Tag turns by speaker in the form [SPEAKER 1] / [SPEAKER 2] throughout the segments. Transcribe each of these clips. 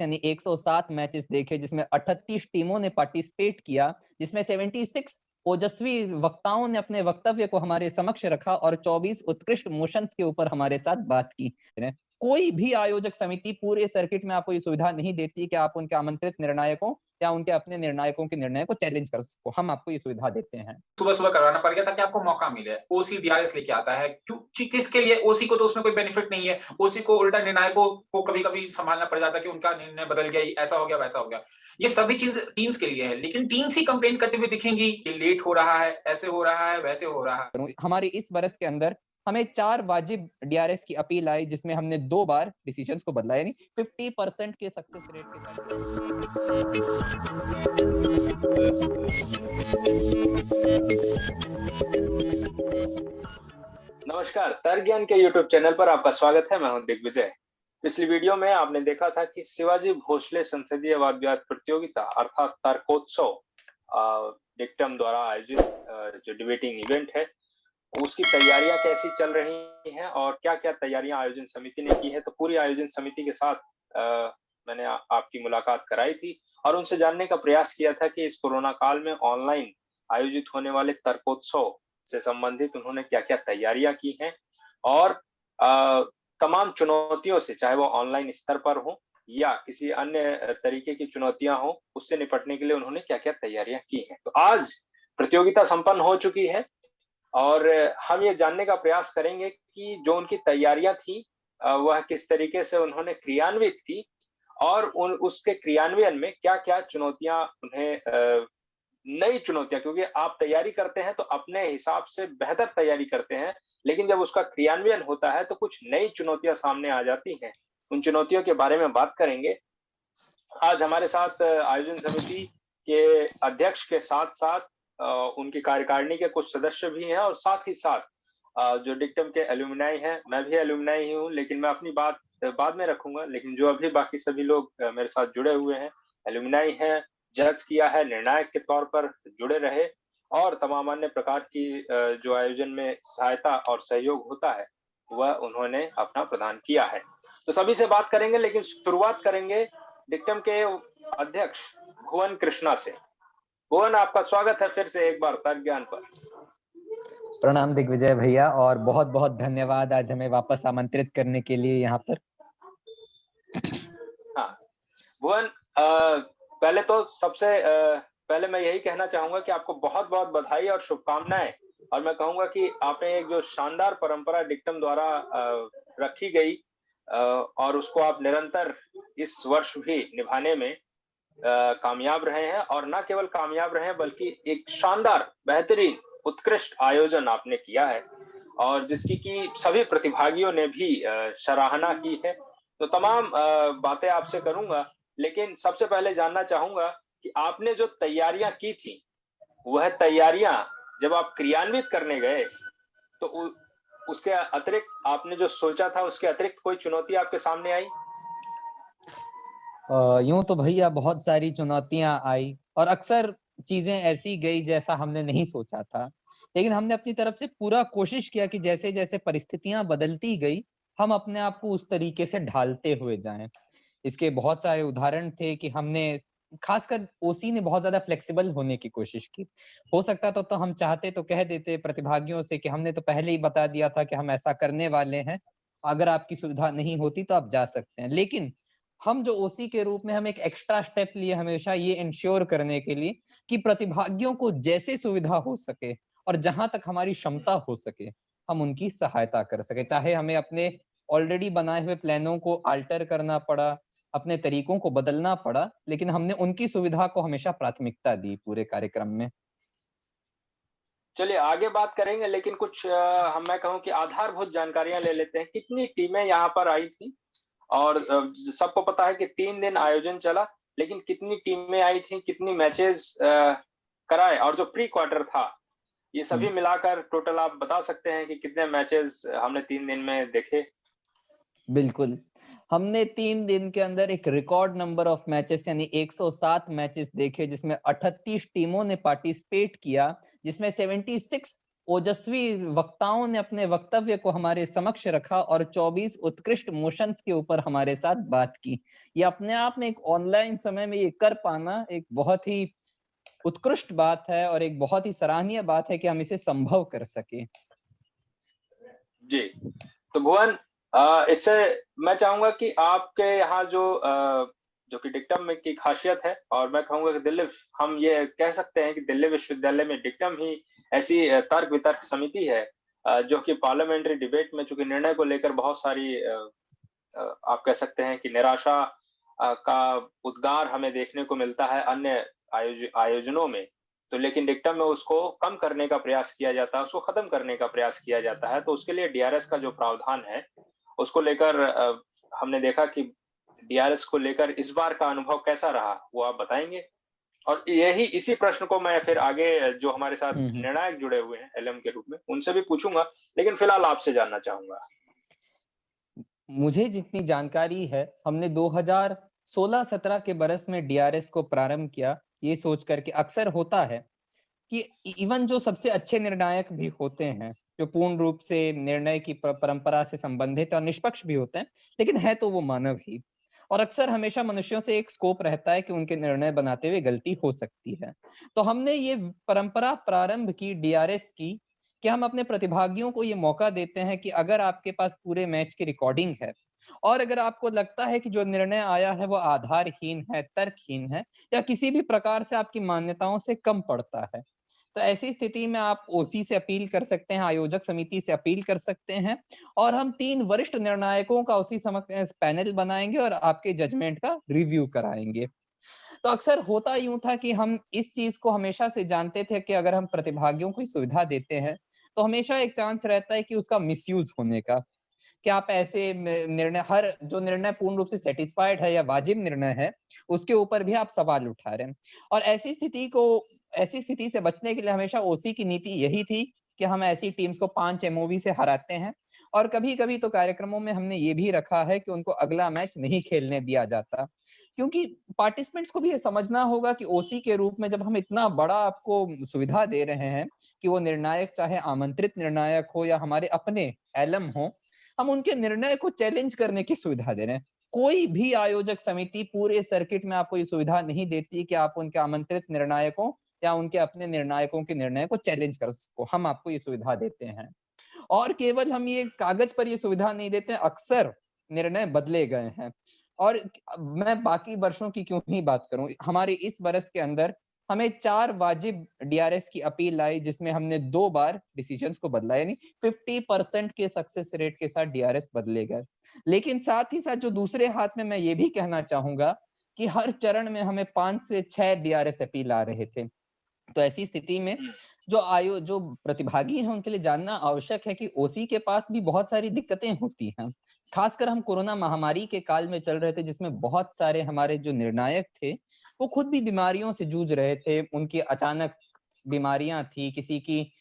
[SPEAKER 1] यानी 107 मैचेस देखे, जिसमें 38 टीमों ने पार्टिसिपेट किया, जिसमें 76 ओजस्वी वक्ताओं ने अपने वक्तव्य को हमारे समक्ष रखा और 24 उत्कृष्ट मोशंस के ऊपर हमारे साथ बात की। कोई भी आयोजक समिति पूरे सर्किट में आपको ये सुविधा नहीं देती कि आप उनके आमंत्रित निर्णायकों या उनके अपने निर्णायकों के निर्णय को चैलेंज कर सको। हम आपको ये सुविधा देते हैं।
[SPEAKER 2] सुबह-सुबह करवाना पड़ गया ताकि आपको मौका मिले। ओसी डीआरएस लेके आता है। क्यों किसके लिए? ओसी को तो उसमें कोई बेनिफिट नहीं है। ओसी को उल्टा निर्णायकों को कभी-कभी संभालना पड़ जाता है कि उनका निर्णय बदल गया, ऐसा हो गया, वैसा हो गया। ये सभी चीज़ टीम्स के लिए है, लेकिन टीम्स ही कंप्लेंट करते हुए दिखेंगी कि लेट हो रहा है, ऐसे हो रहा है, वैसे हो रहा है।
[SPEAKER 1] हमारी इस बरस के अंदर हमें 4 वाजिब डीआरएस की अपील आई, जिसमें हमने 2 बार डिसीजंस को बदला, यानी 50% के सक्सेस रेट के साथ।
[SPEAKER 3] नमस्कार, तर्क ज्ञान के YouTube चैनल पर आपका स्वागत है। मैं हूं दिग्विजय। पिछली वीडियो में आपने देखा था कि शिवाजी भोसले संसदीय वाद विवाद प्रतियोगिता अर्थात तर्कोत्सव डिक्टम द्वारा आयोजित जो डिबेटिंग इवेंट है, उसकी तैयारियां कैसी चल रही हैं और क्या-क्या तैयारियां आयोजन समिति ने की है। तो पूरी आयोजन समिति के साथ मैंने आपकी मुलाकात कराई थी और उनसे जानने का प्रयास किया था कि इस कोरोना काल में ऑनलाइन आयोजित होने वाले तर्कोत्सव से संबंधित उन्होंने क्या-क्या तैयारियां की हैं और तमाम चुनौतियों से, चाहे वो ऑनलाइन स्तर पर हो या किसी अन्य तरीके की चुनौतियां हो, उससे निपटने के लिए उन्होंने क्या-क्या तैयारियां की हैं। तो आज प्रतियोगिता संपन्न हो चुकी है और हम ये जानने का प्रयास करेंगे कि जो उनकी तैयारियां थी वह किस तरीके से उन्होंने क्रियान्वित की और उसके क्रियान्वयन में क्या-क्या चुनौतियां उन्हें नई चुनौतियां, क्योंकि आप तैयारी करते हैं तो अपने हिसाब से बेहतर तैयारी करते हैं, लेकिन जब उसका क्रियान्वयन होता है तो कुछ नई चुनौतियां सामने आ जाती हैं। उन चुनौतियों के बारे में बात करेंगे। आज हमारे साथ आयोजन समिति के अध्यक्ष के साथ-साथ उनकी कार्यकारिणी के कुछ सदस्य भी हैं और साथ ही साथ जो डिक्टम के एल्यूमिनाई हैं, मैं भी एल्यूमिनाई ही हूँ, लेकिन मैं अपनी बात बाद में रखूंगा। लेकिन जो अभी बाकी सभी लोग मेरे साथ जुड़े हुए हैं, एल्यूमिनाई हैं, जज किया है, निर्णायक के तौर पर जुड़े रहे और तमाम अन्य प्रकार की जो आयोजन में सहायता और सहयोग होता है, वह उन्होंने अपना प्रदान किया है। तो सभी से बात करेंगे, लेकिन शुरुआत करेंगे डिक्टम के अध्यक्ष भुवन कृष्णा से। भुवन, आपका स्वागत है फिर से एक बार तर्क ज्ञान पर।
[SPEAKER 1] प्रणाम दिग्विजय भैया, और बहुत बहुत धन्यवाद आज हमें वापस आमंत्रित करने के लिए यहाँ पर।
[SPEAKER 3] हाँ भुवन, पहले तो सबसे पहले मैं यही कहना चाहूंगा कि आपको बहुत बहुत बधाई और शुभकामनाएं। और मैं कहूंगा कि आपने एक जो शानदार परंपरा डिक्टम द्वारा रखी गई और उसको आप निरंतर इस वर्ष भी निभाने में कामयाब रहे हैं, और न केवल कामयाब रहे हैं बल्कि एक शानदार, बेहतरीन, उत्कृष्ट आयोजन आपने किया है और जिसकी की सभी प्रतिभागियों ने भी सराहना की है। तो तमाम बातें आपसे करूंगा, लेकिन सबसे पहले जानना चाहूंगा कि आपने जो तैयारियां की थी, वह तैयारियां जब आप क्रियान्वित करने गए तो उसके अतिरिक्त आपने जो सोचा था उसके अतिरिक्त कोई चुनौती आपके सामने आई?
[SPEAKER 1] यूं तो भैया बहुत सारी चुनौतियां आई और अक्सर चीजें ऐसी गई जैसा हमने नहीं सोचा था, लेकिन हमने अपनी तरफ से पूरा कोशिश किया कि जैसे जैसे परिस्थितियां बदलती गई, हम अपने आप को उस तरीके से ढालते हुए जाएं। इसके बहुत सारे उदाहरण थे कि हमने, खासकर ओसी ने बहुत ज्यादा फ्लेक्सिबल होने की कोशिश की। हो सकता तो हम चाहते तो कह देते प्रतिभागियों से कि हमने तो पहले ही बता दिया था कि हम ऐसा करने वाले हैं, अगर आपकी सुविधा नहीं होती तो आप जा सकते हैं। लेकिन हम जो ओसी के रूप में हम एक एक्स्ट्रा स्टेप लिए हमेशा ये इंश्योर करने के लिए कि प्रतिभागियों को जैसे सुविधा हो सके और जहां तक हमारी क्षमता हो सके हम उनकी सहायता कर सके, चाहे हमें अपने ऑलरेडी बनाए हुए प्लानों को अल्टर करना पड़ा, अपने तरीकों को बदलना पड़ा, लेकिन हमने उनकी सुविधा को हमेशा प्राथमिकता दी पूरे कार्यक्रम में।
[SPEAKER 3] चलिए आगे बात करेंगे, लेकिन कुछ मैं कहूँ कि आधारभूत जानकारियां ले लेते हैं। कितनी टीमें यहाँ पर आई थी? और सबको पता है कि 3 दिन आयोजन चला, लेकिन कितनी टीमें आई थी, कितनी मैचेस कराए, और जो प्री क्वार्टर था, ये सभी मिलाकर टोटल आप बता सकते हैं कि कितने मैचेस हमने 3 दिन में देखे?
[SPEAKER 1] बिल्कुल, हमने 3 दिन के अंदर एक रिकॉर्ड नंबर ऑफ मैचेस यानी 107 मैचेस देखे, जिसमें 38 टीमों ने पार्टिसिपेट किया, जिसमें 76 ओजस्वी वक्ताओं ने अपने वक्तव्य को हमारे समक्ष रखा और 24 उत्कृष्ट मोशंस के ऊपर हमारे साथ बात की। ये अपने आप में एक ऑनलाइन समय में ये कर पाना एक बहुत ही उत्कृष्ट बात है और एक बहुत ही सराहनीय बात है कि हम इसे संभव कर सके।
[SPEAKER 3] जी, तो भुवन, इससे मैं चाहूंगा कि आपके यहाँ जो कि डिक्टम में की खासियत है, और मैं कहूंगा कि हम ये कह सकते हैं कि दिल्ली विश्वविद्यालय में डिक्टम ही ऐसी तर्क वितर्क समिति है जो कि पार्लियामेंट्री डिबेट में चूंकि निर्णय को लेकर बहुत सारी आप कह सकते हैं कि निराशा का उद्गार हमें देखने को मिलता है अन्य आयोजनों में, तो लेकिन डिक्टम में उसको कम करने का प्रयास किया जाता है, उसको खत्म करने का प्रयास किया जाता है। तो उसके लिए डीआरएस का जो प्रावधान है उसको लेकर हमने देखा कि डीआरएस को लेकर इस बार का अनुभव कैसा रहा, वो आप बताएंगे? और इसी प्रश्न को मैं फिर आगे जो हमारे साथ निर्णायक जुड़े हुए हैं एलएम के रूप में उनसे भी पूछूंगा, लेकिन फिलहाल आपसे जानना चाहूंगा।
[SPEAKER 1] मुझे जितनी जानकारी है, हमने 2016-17 के बरस में डीआरएस को प्रारंभ किया, ये सोच करके अक्सर होता है कि इवन जो सबसे अच्छे निर्णायक भी होते हैं, जो पूर्ण रूप से निर्णय की परंपरा से संबंधित और निष्पक्ष भी होते हैं, लेकिन है तो वो मानव ही, और अक्सर हमेशा मनुष्यों से एक स्कोप रहता है कि उनके निर्णय बनाते हुए गलती हो सकती है। तो हमने ये परंपरा प्रारंभ की डीआरएस की कि हम अपने प्रतिभागियों को ये मौका देते हैं कि अगर आपके पास पूरे मैच की रिकॉर्डिंग है और अगर आपको लगता है कि जो निर्णय आया है वो आधारहीन है, तर्कहीन है या किसी भी प्रकार से आपकी मान्यताओं से कम पड़ता है, तो ऐसी स्थिति में आप ओसी से अपील कर सकते हैं, आयोजक समिति से अपील कर सकते हैं और हम 3 वरिष्ठ निर्णायकों का उसी समक्ष पैनल बनाएंगे और आपके जजमेंट का रिव्यू कराएंगे। तो अक्सर होता यूं था कि हम इस चीज को हमेशा से जानते थे कि अगर हम प्रतिभागियों को सुविधा देते हैं तो हमेशा एक चांस रहता है कि उसका मिसयूज होने का, कि आप ऐसे निर्णय, हर जो निर्णय पूर्ण रूप से सेटिस्फाइड है या वाजिब निर्णय है उसके ऊपर भी आप सवाल उठा रहे हैं। और ऐसी स्थिति से बचने के लिए हमेशा ओसी की नीति यही थी कि हम ऐसी टीम्स को 5 एमओवी से हराते हैं और कभी-कभी तो कार्यक्रमों में हमने ये भी रखा है कि उनको अगला मैच नहीं खेलने दिया जाता, क्योंकि पार्टिसिपेंट्स को भी ये समझना होगा कि ओसी के रूप में जब हम इतना बड़ा आपको सुविधा दे रहे हैं कि वो निर्णायक चाहे आमंत्रित निर्णायक हो या हमारे अपने एलएम हो, हम उनके निर्णय को चैलेंज करने की सुविधा दे रहे हैं। कोई भी आयोजक समिति पूरे सर्किट में आपको ये सुविधा नहीं देती कि आप उनके आमंत्रित निर्णायकों या उनके अपने निर्णायकों के निर्णय को चैलेंज कर सको। हम आपको ये सुविधा देते हैं और केवल हम ये कागज पर ये सुविधा नहीं देते, अक्सर निर्णय बदले गए हैं। और मैं बाकी वर्षों की क्यों ही बात करूं, हमारे इस बरस के अंदर हमें 4 वाजिब डीआरएस की अपील आई जिसमें हमने 2 बार डिसीजंस को बदला, यानी 50% के सक्सेस रेट के साथ डीआरएस बदले गए। लेकिन साथ ही साथ जो दूसरे हाथ में मैं ये भी कहना चाहूंगा कि हर चरण में हमें 5 से 6 डीआरएस अपील आ रहे थे। तो ऐसी स्थिति में जो प्रतिभागी हैं उनके लिए जानना आवश्यक है कि ओसी के पास भी बहुत सारी दिक्कतें होती हैं। खासकर हम कोरोना महामारी के काल में चल रहे थे जिसमें बहुत सारे हमारे जो निर्णायक थे वो खुद भी बीमारियों से जूझ रहे थे, उनकी अचानक बीमारियां थी, किसी की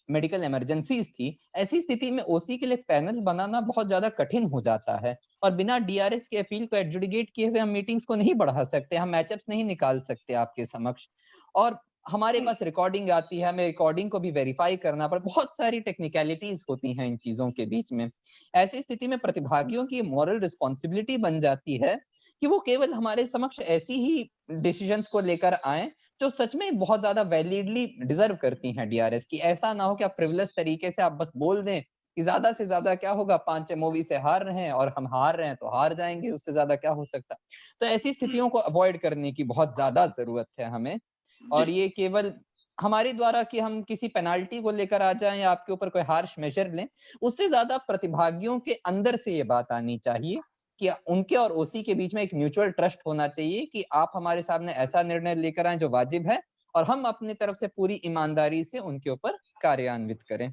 [SPEAKER 1] मेडिकल इमरजेंसीज थी। ऐसी स्थिति में ओसी के लिए पैनल बनाना बहुत ज्यादा कठिन हो जाता है और बिना डीआरएस के अपील को एडजुडिकेट किए हुए हम मीटिंग्स को नहीं बढ़ा सकते, हम मैचअप्स नहीं निकाल सकते आपके समक्ष। और हमारे पास रिकॉर्डिंग आती है, हमें रिकॉर्डिंग को भी वेरीफाई करना पड़ता, बहुत सारी टेक्निकलिटीज होती हैं इन चीजों के बीच में। ऐसी स्थिति में प्रतिभागियों की मॉरल रिस्पॉन्सिबिलिटी बन जाती है कि वो केवल हमारे समक्ष ऐसी ही डिसीजंस को लेकर आए जो सच में बहुत ज्यादा वैलिडली डिजर्व करती हैं डीआरएस की। ऐसा ना हो कि आप फ्रिवलेस तरीके से आप बस बोल दें कि ज्यादा से ज्यादा क्या होगा, 5 एमओवी से हार रहे हैं और हम हार रहे हैं तो हार जाएंगे, उससे ज्यादा क्या हो सकता। तो ऐसी स्थितियों को अवॉइड करने की बहुत ज्यादा जरूरत है हमें। और ये केवल हमारे द्वारा कि हम किसी पेनाल्टी को लेकर आ जाएं या आपके ऊपर कोई हार्श मेजर लें, उससे ज्यादा प्रतिभागियों के अंदर से ये बात आनी चाहिए कि उनके और ओसी के बीच में एक म्यूचुअल ट्रस्ट होना चाहिए कि आप हमारे सामने ऐसा निर्णय लेकर आए जो वाजिब है और हम अपनी तरफ से पूरी ईमानदारी से उनके ऊपर कार्यान्वित करें।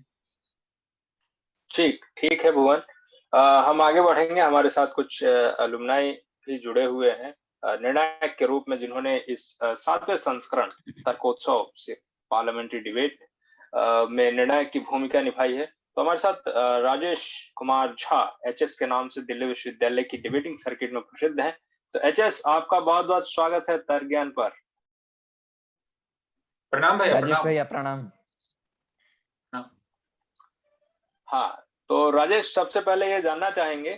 [SPEAKER 3] ठीक है भुवन, हम आगे बढ़ेंगे। हमारे साथ कुछ अलुमनाई भी जुड़े हुए हैं निर्णायक के रूप में, जिन्होंने इस 7वें संस्करण तर्कोत्सव से पार्लियामेंट्री डिबेट में निर्णायक की भूमिका निभाई है। तो हमारे साथ राजेश कुमार झा एचएस के नाम से दिल्ली विश्वविद्यालय की डिबेटिंग सर्किट में प्रसिद्ध हैं। तो एचएस, आपका बहुत बहुत स्वागत है तर्क ज्ञान पर।
[SPEAKER 2] प्रणाम भैया।
[SPEAKER 1] राजेश भैया प्रणाम।
[SPEAKER 3] हाँ, तो राजेश, सबसे पहले ये जानना चाहेंगे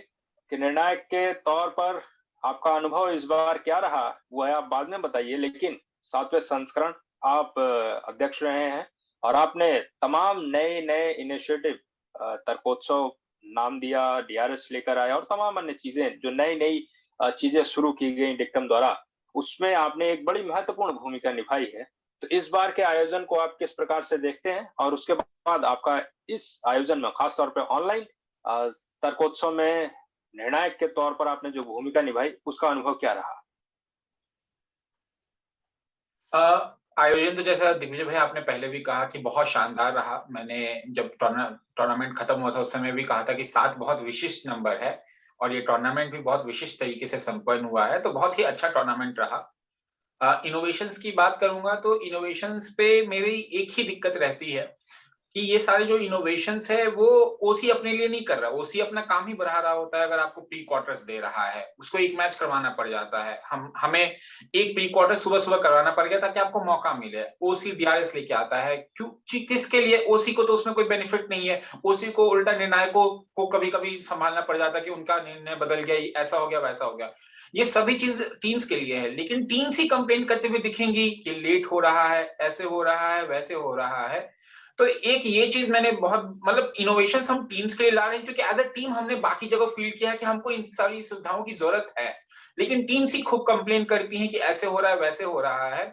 [SPEAKER 3] कि निर्णायक के तौर पर आपका अनुभव इस बार क्या रहा? वह आप बाद में बताइए, लेकिन 7वें संस्करण आप अध्यक्ष रहे हैं और आपने तमाम नए-नए इनिशिएटिव तर्कोत्सव नाम दिया, डीआरएस लेकर आए और तमाम अन्य चीज़ें जो नई-नई चीज़ें शुरू की गई डिक्टम द्वारा, उसमें आपने एक बड़ी महत्वपूर्ण भूमिका निभाई है। तो इस बार के आयोजन को आप किस प्रकार से देखते हैं? और उसके बाद आपका इस आयोजन में खास तौर पे ऑनलाइन तर्कोत्सव में निर्णायक के तौर पर आपने जो भूमिका निभाई, उसका अनुभव क्या रहा?
[SPEAKER 2] आयोजन तो जैसा दिग्विजय भाई आपने पहले भी कहा कि बहुत शानदार रहा। मैंने जब टूर्नामेंट खत्म हुआ था उस समय भी कहा था कि 7 बहुत विशिष्ट नंबर है और ये टूर्नामेंट भी बहुत विशिष्ट तरीके से संपन्न हुआ है, तो बहुत ही अच्छा टूर्नामेंट रहा। इनोवेशंस की बात करूंगा तो इनोवेशंस पे मेरी एक ही दिक्कत रहती है कि ये सारे जो इनोवेशंस है वो ओसी अपने लिए नहीं कर रहा, ओसी अपना काम ही बढ़ा रहा होता है। अगर आपको प्री क्वार्टर्स दे रहा है, उसको एक मैच करवाना पड़ जाता है, हमें एक प्री क्वार्टर सुबह सुबह करवाना पड़ गया ताकि आपको मौका मिले। ओसी डीआरएस लेके आता है, क्यों किसके लिए? ओसी को तो उसमें कोई बेनिफिट नहीं है, ओसी को उल्टा निर्णायकों को कभी कभी संभालना पड़ जाता है कि उनका निर्णय बदल गया, ऐसा हो गया वैसा हो गया। ये सभी चीज टीम्स के लिए है, लेकिन टीम्स ही कंप्लेन करते हुए दिखेंगी कि लेट हो रहा है, ऐसे हो रहा है, वैसे हो रहा है। तो एक ये चीज मैंने बहुत मतलब इनोवेशन हम टीम्स के लिए ला रहे हैं, क्योंकि एज अ टीम हमने बाकी जगह फील किया है कि हमको इन सारी सुविधाओं की जरूरत है, लेकिन टीम्स ही खूब कंप्लेन करती हैं कि ऐसे हो रहा है, वैसे हो रहा है।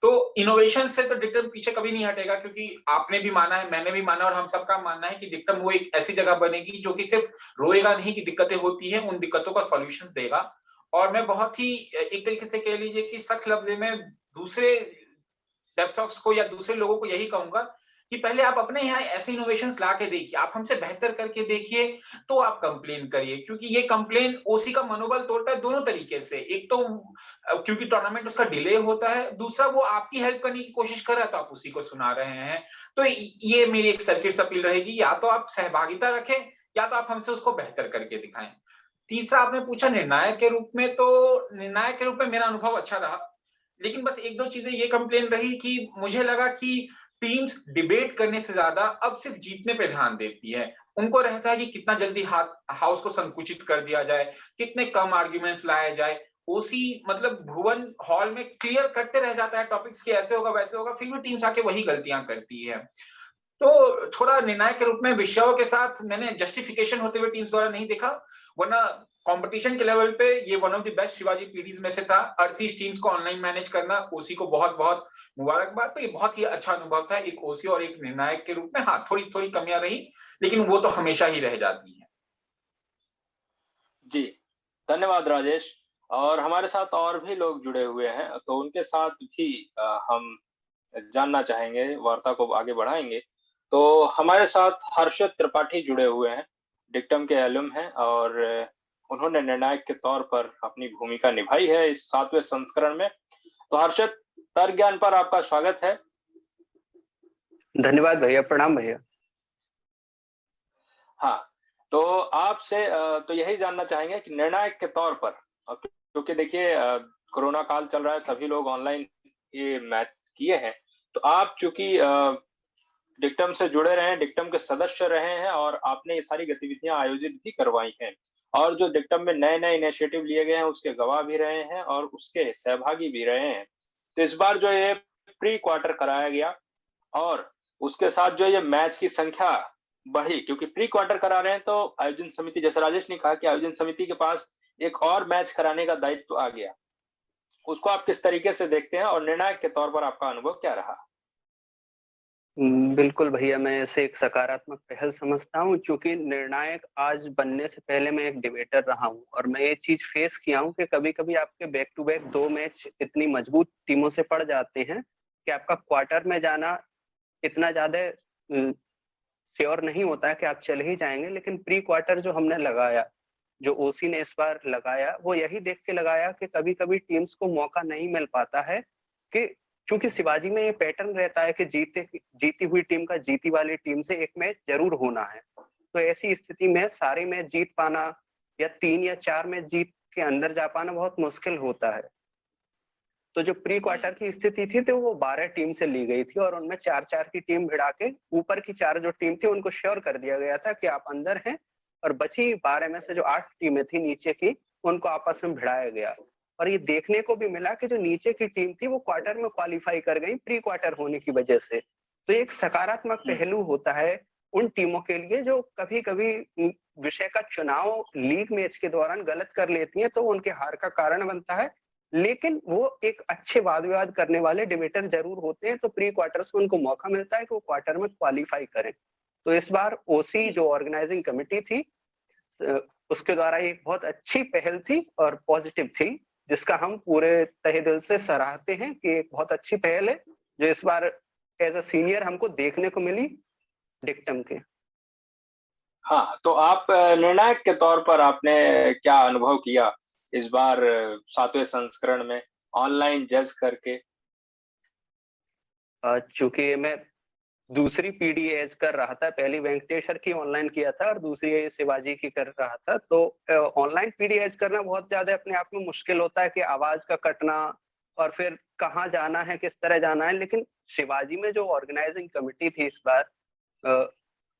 [SPEAKER 2] तो इनोवेशन से तो डिक्टम पीछे कभी नहीं हटेगा, क्योंकि आपने भी माना है, मैंने भी माना और हम सबका मानना है कि डिक्टम वो एक ऐसी जगह बनेगी जो कि सिर्फ रोएगा नहीं कि दिक्कतें होती है, उन दिक्कतों का सॉल्यूशंस देगा। और मैं बहुत ही एक तरीके से कह लीजिए कि सख्त लफ्ज में दूसरे डेवसॉफ्ट्स को या दूसरे लोगों को यही कहूंगा कि पहले आप अपने यहाँ ऐसे इनोवेशंस ला के देखिए, आप हमसे बेहतर करके देखिए, तो आप कंप्लेन करिए, क्योंकि ये कंप्लेन ओसी का मनोबल तोड़ता है दोनों तरीके से। एक तो क्योंकि टूर्नामेंट उसका डिले होता है, दूसरा वो आपकी हेल्प करने की कोशिश कर रहा है तो आप उसी को सुना रहे हैं। तो ये मेरी एक सर्किट अपील रहेगी, या तो आप सहभागिता रखें या तो आप हमसे उसको बेहतर करके दिखाएं। तीसरा आपने पूछा निर्णायक के रूप में, तो निर्णायक के रूप में मेरा अनुभव अच्छा रहा, लेकिन बस एक दो चीजें ये कंप्लेन रही कि मुझे लगा कि टीम्स डिबेट करने से ज्यादा अब सिर्फ जीतने पे ध्यान देती है। उनको रहता है कि कितना जल्दी हाउस को संकुचित कर दिया जाए, कितने कम आर्ग्यूमेंट्स लाए जाए। ओसी मतलब भुवन हॉल में क्लियर करते रह जाता है टॉपिक्स की ऐसे होगा वैसे होगा, फिर भी टीम्स आके वही गलतियां करती है। तो थोड़ा निर्णायक के रूप में विषयों के साथ मैंने जस्टिफिकेशन होते हुए टीम्स द्वारा नहीं देखा, वरना कंपटीशन के लेवल पे ये one of the best Shivaji PDs में से था। 38 टीम्स को ऑनलाइन मैनेज करना, ओसी को बहुत बहुत मुबारकबाद। तो ये बहुत ही अच्छा अनुभव था, एक ओसी और एक निर्णायक के रूप में। हाँ, थोड़ी थोड़ी कमियां रही, लेकिन वो तो हमेशा ही रह जाती है।
[SPEAKER 3] जी, धन्यवाद राजेश। और हमारे साथ और भी लोग जुड़े हुए हैं, तो उनके साथ भी हम जानना चाहेंगे, वार्ता को आगे बढ़ाएँगे। तो हमारे साथ हर्षद त्रिपाठी जुड़े हुए हैं, डिक्टम के एलुम हैं और उन्होंने निर्णायक के तौर पर अपनी भूमिका निभाई है इस 7वें संस्करण में। तो हर्षद, तर्क ज्ञान पर आपका स्वागत है।
[SPEAKER 4] धन्यवाद भैया, प्रणाम भैया।
[SPEAKER 3] हाँ, तो आपसे तो यही जानना चाहेंगे कि निर्णायक के तौर पर, क्योंकि देखिए कोरोना काल चल रहा है, सभी लोग ऑनलाइन ये मैच किए हैं। तो आप चूँकि डिक्टम से जुड़े रहे हैं, डिक्टम के सदस्य रहे हैं और आपने ये सारी गतिविधियाँ आयोजित भी करवाई हैं। और जो डिक्टम में नए-नए इनिशिएटिव लिए गए हैं, उसके गवाह भी रहे हैं और उसके सहभागी भी रहे हैं। तो इस बार जो ये प्री क्वार्टर कराया गया और उसके साथ जो ये मैच की संख्या बढ़ी, क्योंकि प्री क्वार्टर करा रहे हैं तो आयोजन समिति, जैसे राजेश ने कहा कि आयोजन समिति के पास एक और मैच कराने का दायित्व आ गया। उसको आप किस तरीके से देखते हैं और निर्णायक के तौर पर आपका अनुभव क्या रहा?
[SPEAKER 4] बिल्कुल भैया, मैं इसे एक सकारात्मक पहल समझता हूँ, क्योंकि निर्णायक आज बनने से पहले मैं एक डिबेटर रहा हूँ और मैं ये चीज फेस किया हूँ कि कभी-कभी आपके बैक टू बैक 2 मैच इतनी मजबूत टीमों से पड़ जाते हैं कि आपका क्वार्टर में जाना इतना ज्यादा श्योर नहीं होता है कि आप चले ही जाएंगे। लेकिन प्री क्वार्टर जो हमने लगाया, जो ओसी ने इस बार लगाया, वो यही देख के लगाया कि कभी-कभी टीम्स को मौका नहीं मिल पाता है कि क्योंकि शिवाजी में ये पैटर्न रहता है कि जीती हुई टीम का जीती वाली टीम से एक मैच जरूर होना है। तो ऐसी स्थिति में सारे मैच जीत पाना या 3 या 4 मैच जीत के अंदर जा पाना बहुत मुश्किल होता है। तो जो प्री क्वार्टर की स्थिति थी तो वो 12 टीम से ली गई थी और उनमें 4-4 की टीम भिड़ा के ऊपर की 4 जो टीम थी उनको श्योर कर दिया गया था कि आप अंदर हैं, और बची 12 में से जो 8 टीमें थी नीचे की उनको आपस में भिड़ाया गया। और ये देखने को भी मिला कि जो नीचे की टीम थी वो क्वार्टर में क्वालिफाई कर गई प्री क्वार्टर होने की वजह से। तो एक सकारात्मक पहलू होता है उन टीमों के लिए जो कभी कभी विषय का चुनाव लीग मैच के दौरान गलत कर लेती हैं, तो उनके हार का कारण बनता है। लेकिन वो एक अच्छे वाद विवाद करने वाले डिबेटर जरूर होते हैं, तो प्री क्वार्टर्स में उनको मौका मिलता है कि वो क्वार्टर में क्वालिफाई करें। तो इस बार ओसी जो ऑर्गेनाइजिंग कमेटी थी उसके द्वारा एक बहुत अच्छी पहल थी और पॉजिटिव थी, जिसका हम पूरे तहे दिल से सराहते हैं कि एक बहुत अच्छी पहल है जो इस बार एज अ सीनियर हमको देखने को मिली डिक्टम के।
[SPEAKER 3] हाँ, तो आप निर्णायक के तौर पर आपने क्या अनुभव किया इस बार 7वें संस्करण में ऑनलाइन जज करके?
[SPEAKER 4] चूंकि मैं दूसरी पीडी एज कर रहा था, पहली वेंकटेश्वर की ऑनलाइन किया था और दूसरी शिवाजी की कर रहा था, तो ऑनलाइन पीडी एज करना बहुत ज्यादा अपने आप में मुश्किल होता है कि आवाज का कटना और फिर कहाँ जाना है, किस तरह जाना है। लेकिन शिवाजी में जो ऑर्गेनाइजिंग कमेटी थी इस बार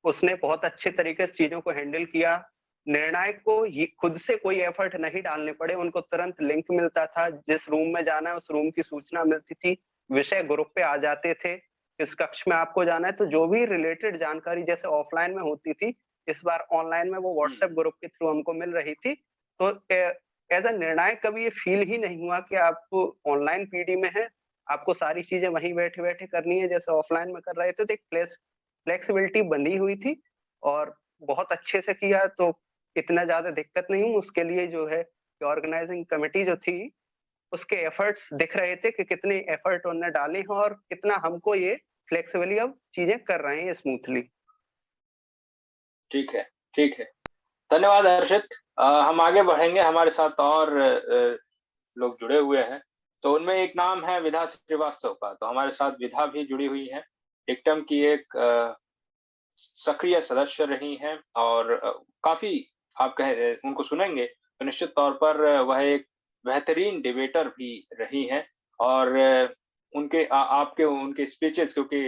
[SPEAKER 4] उसने बहुत अच्छे तरीके से चीजों को हैंडल किया। निर्णायक को खुद से कोई एफर्ट नहीं डालने पड़े, उनको तुरंत लिंक मिलता था, जिस रूम में जाना है उस रूम की सूचना मिलती थी, विषय ग्रुप पे आ जाते थे, इस कक्ष में आपको जाना है। तो जो भी रिलेटेड जानकारी जैसे ऑफलाइन में होती थी, इस बार ऑनलाइन में वो व्हाट्सएप ग्रुप के थ्रू हमको मिल रही थी। तो एज अ निर्णायक कभी ये फील ही नहीं हुआ कि आप ऑनलाइन पीडी में है, आपको सारी चीजें वहीं बैठे बैठे करनी है जैसे ऑफलाइन में कर रहे थे। तो एक फ्लेक्सिबिलिटी बनी हुई थी और बहुत अच्छे से किया, तो इतना ज्यादा दिक्कत नहीं हुई। उसके लिए जो है ऑर्गेनाइजिंग कमेटी जो थी उसके एफर्ट्स दिख रहे थे कि कितने एफर्ट उन्होंने डाले हैं और कितना हमको ये फ्लेक्सिबली अब चीजें कर रहे हैं स्मूथली।
[SPEAKER 3] ठीक है, ठीक है, धन्यवाद हर्षित। हम आगे बढ़ेंगे, हमारे साथ और लोग जुड़े हुए हैं, तो उनमें एक नाम है विधा श्रीवास्तव का। तो हमारे साथ विधा भी जुड़ी हुई है, डिक्टम की एक सक्रिय सदस्य रही हैं और काफी आप उनको सुनेंगे तो निश्चित तौर पर वह एक बेहतरीन डिबेटर भी रही हैं। और आपके उनके स्पीचेस, क्योंकि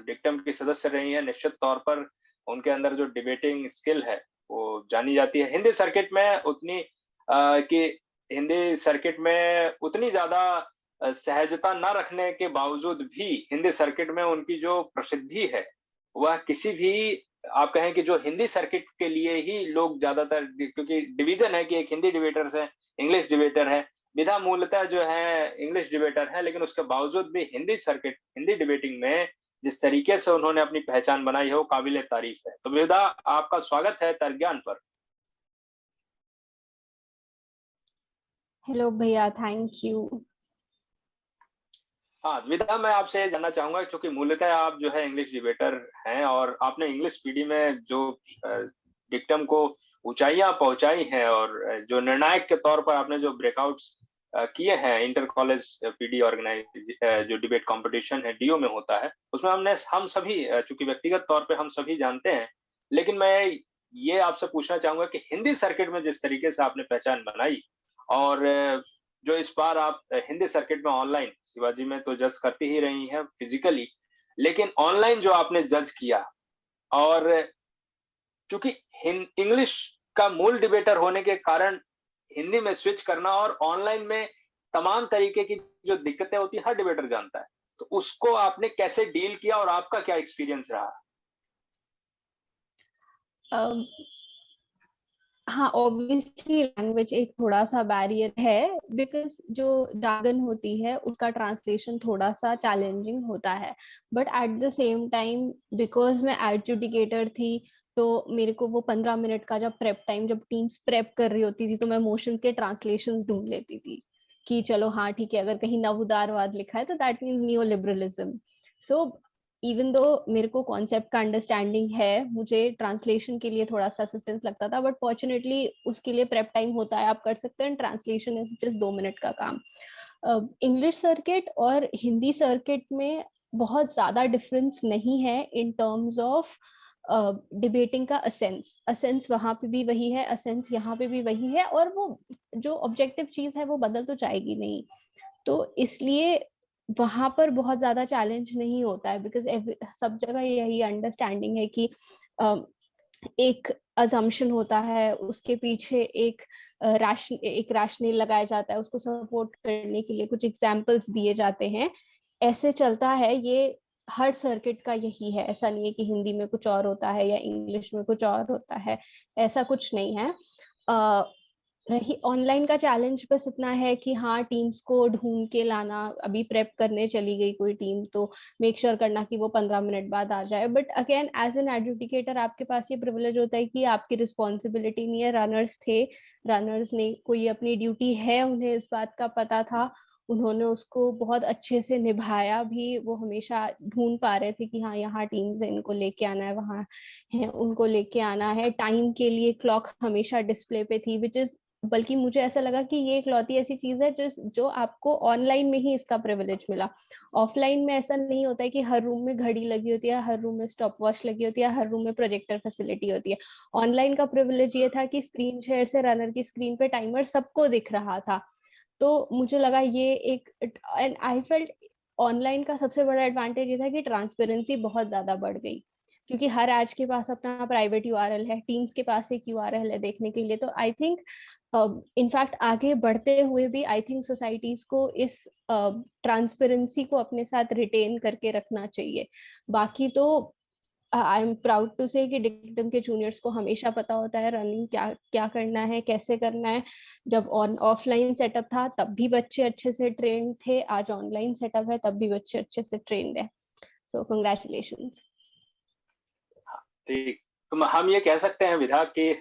[SPEAKER 3] डिक्टम की सदस्य रही हैं, निश्चित तौर पर उनके अंदर जो डिबेटिंग स्किल है वो जानी जाती है। हिंदी सर्किट में हिंदी सर्किट में उतनी ज्यादा सहजता न रखने के बावजूद भी हिंदी सर्किट में उनकी जो प्रसिद्धि है वह किसी भी, आप कहें कि जो हिंदी सर्किट के लिए ही लोग ज्यादातर, क्योंकि डिवीजन है कि एक हिंदी डिबेटर्स है, इंग्लिश डिबेटर है। विधा मूलतः जो है इंग्लिश डिबेटर है, लेकिन उसके बावजूद भी हिंदी सर्किट, हिंदी डिबेटिंग में जिस तरीके से उन्होंने अपनी पहचान बनाई है वो काबिले तारीफ है। तो विधा, आपका स्वागत है तर्क ज्ञान पर।
[SPEAKER 5] हेलो भैया, थैंक यू।
[SPEAKER 3] हाँ विधा, मैं आपसे जानना चाहूंगा, क्योंकि मूलतः आप जो है इंग्लिश डिबेटर हैं और आपने इंग्लिश पीडी में जो डिक्टम को ऊंचाइयां पहुंचाई हैं और जो निर्णायक के तौर पर आपने जो ब्रेकआउट्स किए हैं, इंटर कॉलेज पीडी ऑर्गेनाइज जो डिबेट कंपटीशन है डीओ में होता है, उसमें हम सभी, चूंकि व्यक्तिगत तौर पे हम सभी जानते हैं, लेकिन मैं ये आपसे पूछना चाहूंगा कि हिंदी सर्किट में जिस तरीके से आपने पहचान बनाई और जो इस बार आप हिंदी सर्किट में ऑनलाइन, शिवाजी में तो जज करती ही रही हैं फिजिकली, लेकिन ऑनलाइन जो आपने जज किया, और क्योंकि इंग्लिश का मूल डिबेटर होने के कारण हिंदी में स्विच करना और ऑनलाइन में तमाम तरीके की जो दिक्कतें होती है हर डिबेटर जानता है, तो उसको आपने कैसे डील किया और आपका क्या एक्सपीरियंस रहा?
[SPEAKER 5] हाँ, ऑब्वियसली लैंग्वेज एक थोड़ा सा बैरियर है, बिकॉज जो जार्गन होती है उसका ट्रांसलेशन थोड़ा सा चैलेंजिंग होता है। But at the same time because मैं एडजुडिकेटर थी, तो मेरे को वो 15 मिनट का जब प्रेप टाइम, जब टीम्स प्रेप कर रही होती थी, तो मैं मोशंस के ट्रांसलेशंस ढूंढ लेती थी कि चलो हाँ ठीक है, अगर कहीं नव उदारवाद लिखा है तो that means new liberalism. So even though मेरे को कॉन्सेप्ट का अंडरस्टैंडिंग है, मुझे ट्रांसलेशन के लिए थोड़ा सा असिस्टेंस लगता था, बट फॉर्चुनेटली उसके लिए प्रेप टाइम होता है, आप कर सकते हैं। ट्रांसलेशन इज जस्ट 2 मिनट का काम। इंग्लिश सर्किट और हिंदी सर्किट में बहुत ज्यादा डिफरेंस नहीं है इन टर्म्स ऑफ डिबेटिंग का असेंस वहां पे भी वही है, असेंस यहाँ पे भी वही है, और वो जो ऑब्जेक्टिव चीज है वो बदल तो जाएगी नहीं। तो इसलिए वहां पर बहुत ज्यादा चैलेंज नहीं होता है, बिकॉज सब जगह यही अंडरस्टैंडिंग है कि एक अजम्पशन होता है, उसके पीछे एक रैशनल लगाया जाता है, उसको सपोर्ट करने के लिए कुछ एग्जांपल्स दिए जाते हैं, ऐसे चलता है। ये हर सर्किट का यही है, ऐसा नहीं है कि हिंदी में कुछ और होता है या इंग्लिश में कुछ और होता है, ऐसा कुछ नहीं है। रही ऑनलाइन का चैलेंज बस इतना है कि हाँ, टीम्स को ढूंढ के लाना, अभी प्रेप करने चली गई कोई टीम तो मेक श्योर करना कि वो 15 मिनट बाद आ जाए। But again as an adjudicator आपके पास ये प्रिविलेज होता है कि आपकी रिस्पॉन्सिबिलिटी नहीं है। रनर्स थे, रनर्स ने कोई अपनी ड्यूटी है, उन्हें इस बात का पता था, उन्होंने उसको बहुत अच्छे से निभाया भी। वो हमेशा ढूंढ पा रहे थे कि हाँ, यहाँ टीम्स है, इनको लेके आना है, वहाँ है उनको लेके आना है। टाइम के लिए क्लॉक हमेशा डिस्प्ले पे थी, विच इज, बल्कि मुझे ऐसा लगा कि ये इकलौती ऐसी चीज है जो आपको ऑनलाइन में ही इसका प्रिविलेज मिला। ऑफलाइन में ऐसा नहीं होता है कि हर रूम में घड़ी लगी होती है, हर रूम में स्टॉप वॉच लगी होती है, हर रूम में प्रोजेक्टर फैसिलिटी होती है। ऑनलाइन का प्रिविलेज ये था कि स्क्रीन शेयर से रनर की स्क्रीन पे टाइमर सबको दिख रहा था। तो मुझे लगा ये एक, एंड आई फेल्ट ऑनलाइन का सबसे बड़ा एडवांटेज ये था कि ट्रांसपेरेंसी बहुत ज्यादा बढ़ गई, क्योंकि हर एज के पास अपना प्राइवेट यूआरएल है, टीम्स के पास एक यूआरएल है देखने के लिए। तो आई थिंक इनफैक्ट आगे बढ़ते हुए भी आई थिंक सोसाइटीज को इस ट्रांसपेरेंसी को अपने साथ रिटेन करके रखना चाहिए। बाकी तो आई एम प्राउड टू से कि डिक्टम के जूनियर्स को हमेशा पता होता है रनिंग क्या क्या करना है, कैसे करना है। जब ऑफलाइन सेटअप था तब भी बच्चे अच्छे से ट्रेंड थे, आज ऑनलाइन सेटअप है तब भी बच्चे अच्छे से ट्रेंड है। सो कंग्रेचुलेशंस।
[SPEAKER 3] ठीक, तो हम ये कह सकते हैं विधा कि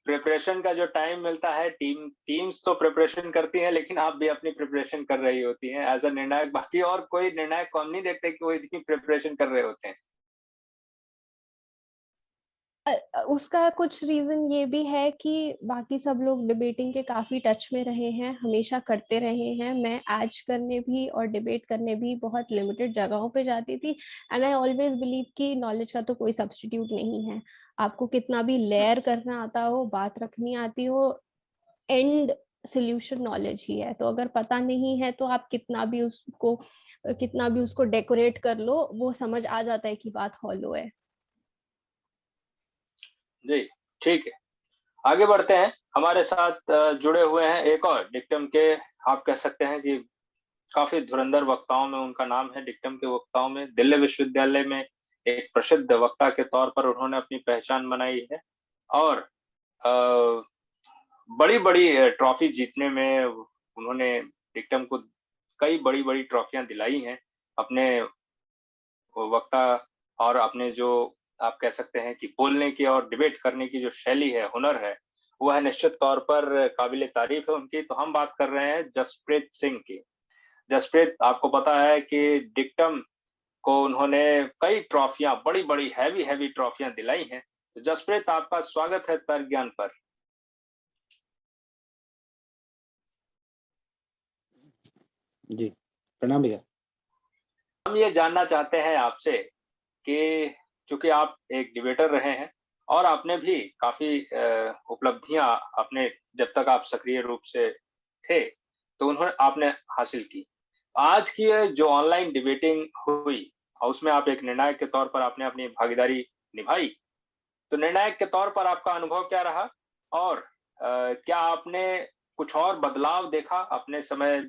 [SPEAKER 3] प्रिपरेशन का जो टाइम मिलता है, टीम्स तो प्रिपरेशन करती हैं, लेकिन आप भी अपनी प्रिपरेशन कर रही होती हैं एज अ निर्णायक। बाकी और कोई निर्णायक को हम नहीं देखते कि वो इतनी प्रिपरेशन कर रहे होते हैं।
[SPEAKER 5] उसका कुछ रीजन ये भी है कि बाकी सब लोग डिबेटिंग के काफी टच में रहे हैं, हमेशा करते रहे हैं। मैं आज करने भी और डिबेट करने भी बहुत लिमिटेड जगहों पे जाती थी, एंड आई ऑलवेज बिलीव कि नॉलेज का तो कोई सब्स्टिट्यूट नहीं है। आपको कितना भी लेयर करना आता हो, बात रखनी आती हो, एंड सोल्यूशन नॉलेज ही है। तो अगर पता नहीं है तो आप कितना भी उसको डेकोरेट कर लो, वो समझ आ जाता है कि बात हॉलो है।
[SPEAKER 3] जी ठीक है, आगे बढ़ते हैं। हमारे साथ जुड़े हुए हैं एक और डिक्टम के, आप कह सकते हैं कि काफी धुरंधर वक्ताओं में उनका नाम है। डिक्टम के वक्ताओं में दिल्ली विश्वविद्यालय में एक प्रसिद्ध वक्ता के तौर पर उन्होंने अपनी पहचान बनाई है, और बड़ी बड़ी ट्रॉफी जीतने में उन्होंने डिक्टम को कई बड़ी बड़ी ट्रॉफियां दिलाई हैं। अपने वक्ता और अपने जो आप कह सकते हैं कि बोलने की और डिबेट करने की जो शैली है, हुनर है, वह निश्चित तौर पर काबिले तारीफ है उनकी। तो हम बात कर रहे हैं जसप्रीत सिंह की। जसप्रीत, आपको पता है कि डिक्टम को उन्होंने कई ट्रॉफियां, बड़ी बड़ी हैवी ट्रॉफियां दिलाई हैं। तो जसप्रीत, आपका स्वागत है तर्क ज्ञान पर।
[SPEAKER 6] जी प्रणाम भैया।
[SPEAKER 3] हम ये जानना चाहते हैं आपसे कि चूंकि आप एक डिबेटर रहे हैं और आपने भी काफी उपलब्धियां अपने, जब तक आप सक्रिय रूप से थे तो आपने हासिल की। आज की जो ऑनलाइन डिबेटिंग हुई और उसमें आप एक निर्णायक के तौर पर आपने अपनी भागीदारी निभाई, तो निर्णायक के तौर पर आपका अनुभव क्या रहा, और क्या आपने कुछ और बदलाव देखा अपने समय